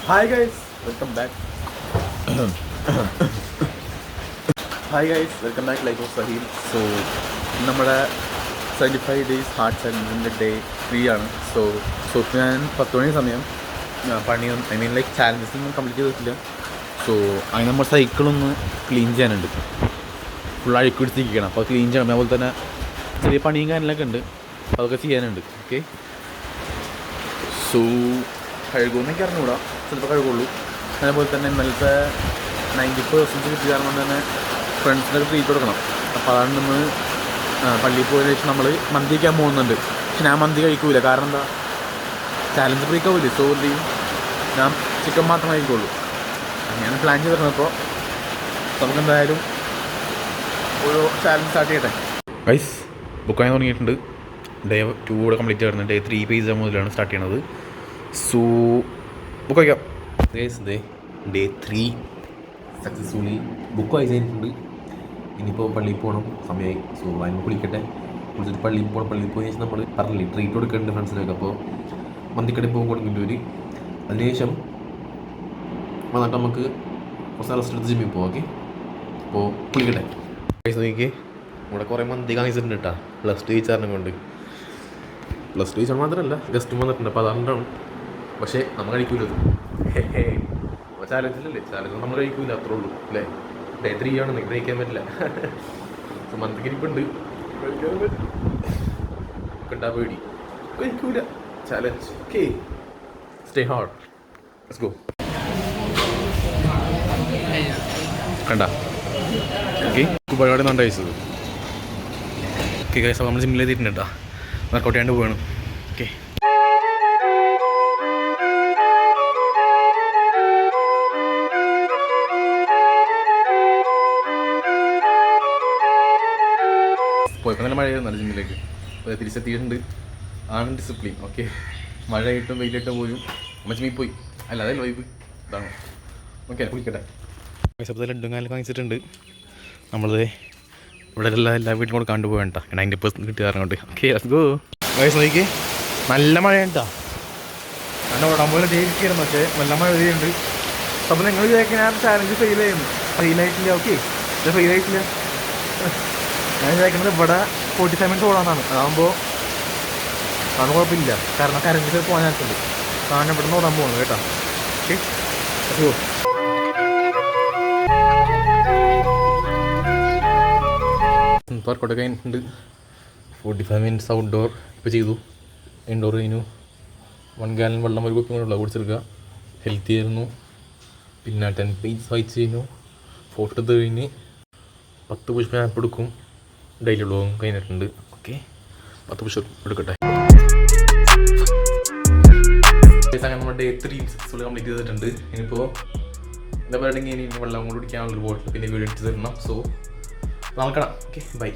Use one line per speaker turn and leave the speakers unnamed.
Hi guys welcome back. Hi guys welcome back life of Saheel. So നമ്മുടെ 75 days heart ചലഞ്ചിൻ്റെ day 3 ആണ്. So ഞാൻ 10 മണി സമയം പണിയൊന്നും ലൈക്ക് ചാലഞ്ചസ് ഒന്നും കംപ്ലീറ്റ് ചെയ്തിട്ടില്ല. സോ അതിന് നമ്മൾ സൈക്കിളൊന്ന് ക്ലീൻ ചെയ്യാനുണ്ട്. ഫുൾ അഴുക്കിടിച്ചിരിക്കണം. അപ്പോൾ ക്ലീൻ ചെയ്യണം. അതുപോലെ തന്നെ ചെറിയ പണിയും കാര്യങ്ങളൊക്കെ ഉണ്ട്, അതൊക്കെ ചെയ്യാനുണ്ട്. ഓക്കെ, സോ കഴുകുമെന്നൊക്കെ അറിഞ്ഞുകൂടാ, ചിലപ്പോൾ കഴുകുള്ളൂ. അതേപോലെ തന്നെ ഇന്നലത്തെ 90% കിട്ടിയ കാരണം തന്നെ ഫ്രണ്ട്സിനൊക്കെ ട്രീറ്റ് കൊടുക്കണം. അപ്പോൾ അതാണ് നമ്മൾ പള്ളിയിൽ പോയതിനു ശേഷം നമ്മൾ മന്തി കഴിക്കാൻ പോകുന്നുണ്ട്. പക്ഷെ ഞാൻ മന്തി കഴിക്കൂല. കാരണം എന്താ, ചാലഞ്ച് ബ്രേക്ക് ആവില്ലേ. സോ ഞാൻ ചിക്കൻ മാത്രം കഴിക്കുള്ളൂ. ഞാൻ പ്ലാൻ ചെയ്തിരുന്നപ്പോൾ നമുക്കെന്തായാലും ഒരു ചാലഞ്ച് സ്റ്റാർട്ട് ചെയ്യട്ടെ. ഗൈസ് ബുക്ക് വാങ്ങി തുടങ്ങിയിട്ടുണ്ട്. ഡേ 2 കൂടെ കംപ്ലീറ്റ് ആയിരുന്നു. ഡേ 3 പേജ് മുതലാണ് സ്റ്റാർട്ട് ചെയ്യണത്. സോ ബുക്ക് വായിക്കാം ഗൈസ്. ഡേ 3 സക്സസ്ഫുള്ളി ബുക്ക് വായിച്ചിട്ടുണ്ട്. ഇനിയിപ്പോൾ പള്ളിയിൽ പോകണം, സമയമായി. സോ അതിന് കുളിക്കട്ടെ. കുളിച്ചിട്ട് പള്ളിയിൽ പോകണം. പള്ളിയിൽ പോയി ശേഷം നമ്മൾ പറഞ്ഞില്ലേ ട്രീറ്റ് കൊടുക്കുന്നുണ്ട് ഫ്രണ്ട്സിനൊക്കെ. അപ്പോൾ മന്തിക്കടയിൽ പോകും കൊടുക്കേണ്ടി. അതിനുശേഷം വന്നിട്ട് നമുക്ക് കുറച്ച് റെസ്റ്റ് എടുത്ത് ജിമ്മിൽ പോകാം. ഓക്കെ, അപ്പോൾ കുളിക്കട്ടെ. ഗൈസ് നോക്കി, ഇവിടെ കുറേ മന്തി കാണിച്ചിട്ടുണ്ട് കേട്ടോ. +2 ടീച്ചറിനെ കൊണ്ട്. +2 ടീച്ചർ മാത്രമല്ല, ഗസ്റ്റും വന്നിട്ടുണ്ട്. അപ്പോൾ അതുകൊണ്ടാണ്. പക്ഷേ നമ്മൾ കഴിക്കൂലത്. അപ്പോൾ ചാലഞ്ചിലല്ലേ, ചാലഞ്ച് നമ്മൾ കഴിക്കൂല, അത്രേ ഉള്ളൂ അല്ലേ. ഡേ 3 ആണ്, നിങ്ങൾക്ക് കഴിക്കാൻ പറ്റില്ല. സോ മന്തിക്ക് ഇരിപ്പുണ്ട്, കണ്ടാ പേടി, കഴിക്കൂല. Challenge. Okay, stay hard, let's go. കണ്ട ഓക്കെ, പരിപാടി നന്നായി കഴിച്ചത്. ഓക്കെ ഗൈസ്, അപ്പോൾ നമ്മൾ ജിമ്മിൽ എത്തിയിട്ടുണ്ട് കേട്ടോ. വർക്കൗട്ട് ചെയ്യാണ്ട് പോവാണ്. ഓക്കെ, പോയപ്പോൾ നല്ല മഴയായിരുന്നു ജിമ്മിലേക്ക്. അപ്പോൾ തിരിച്ചെത്തിയിട്ടുണ്ട്. ആണ് ഡിസിപ്ലിൻ. ഓക്കെ, മഴയായിട്ടും വെയിലായിട്ടും പോയും നമ്മൾ ജിമ്മിൽ പോയി. അല്ല അതല്ല വൈബ് ഇതാണ്. ഓക്കെ, കുളിക്കട്ടെ. പൈസപ്പത്തെ ലഡും കാലൊക്കെ വാങ്ങിച്ചിട്ടുണ്ട്. നമ്മളത് ഇവിടെ എല്ലാ വീട്ടിലും കൂടെ കണ്ടുപോകണ്ട. 90% കിട്ടിയാറുണ്ട്. Okay, let's go. വയസ്സ് നോക്കി, നല്ല മഴയാണ് കേട്ടോ. ഞാൻ ഓടാൻ പോലെ ജയിലിരിക്കുന്നു, പക്ഷേ നല്ല മഴ പെയ്യുന്നുണ്ട്. അപ്പോൾ നിങ്ങൾ വിചാരിക്കാൻ ഞാൻ ചാലഞ്ച് ഫെയിലായിട്ടില്ല. ഓക്കെ, ഇത് ഫെയിലായിട്ടില്ല. ഞാൻ വിചാരിക്കുന്നത് ഇവിടെ 45 മിനിറ്റ്സ് ഓടാന്നാണ്. അതാകുമ്പോൾ അതൊന്നും കുഴപ്പമില്ല. കാരണം കരണ്ടിൽ പോകാൻ ചാൻസുണ്ട്. കാരണം ഇവിടെ നിന്ന് ഓടാൻ പോകുന്നത് കേട്ടോ. Okay, let's go. വർക്കൗട്ട് കഴിഞ്ഞിട്ടുണ്ട്. 45 മിനിറ്റ്സ് ഔട്ട്ഡോർ ഇപ്പോൾ ചെയ്തു. ഇൻഡോർ കഴിഞ്ഞു. 1 ഗാലൻ വെള്ളം ഒരു കുപ്പി കൊണ്ടുള്ള കുടിച്ചെടുക്കുക. ഹെൽത്തി ആയിരുന്നു. പിന്നെ 10 പേജ് വായിച്ച് കഴിഞ്ഞു. ഫോട്ടോ എടുത്ത് കഴിഞ്ഞ് 10 പുഷ് ആപ്പ് എടുക്കും. ഡെയിലി വ്ളോഗും കഴിഞ്ഞിട്ടുണ്ട്. ഓക്കെ, 10 പുഷ് എടുക്കട്ടെ. അങ്ങനെ നമ്മുടെ ഡേ 3 സക്സസ്ഫുള്ളി കംപ്ലീറ്റ് ചെയ്തിട്ടുണ്ട്. ഇനിയിപ്പോൾ എന്താ പറയുക, ഇനി വെള്ളം കൊണ്ട് കുടിക്കാനുള്ളൊരു ബോട്ടിൽ പിന്നെ വീഡിയോ എടുത്ത് തരണം. സോ നോക്കണം. Okay, by.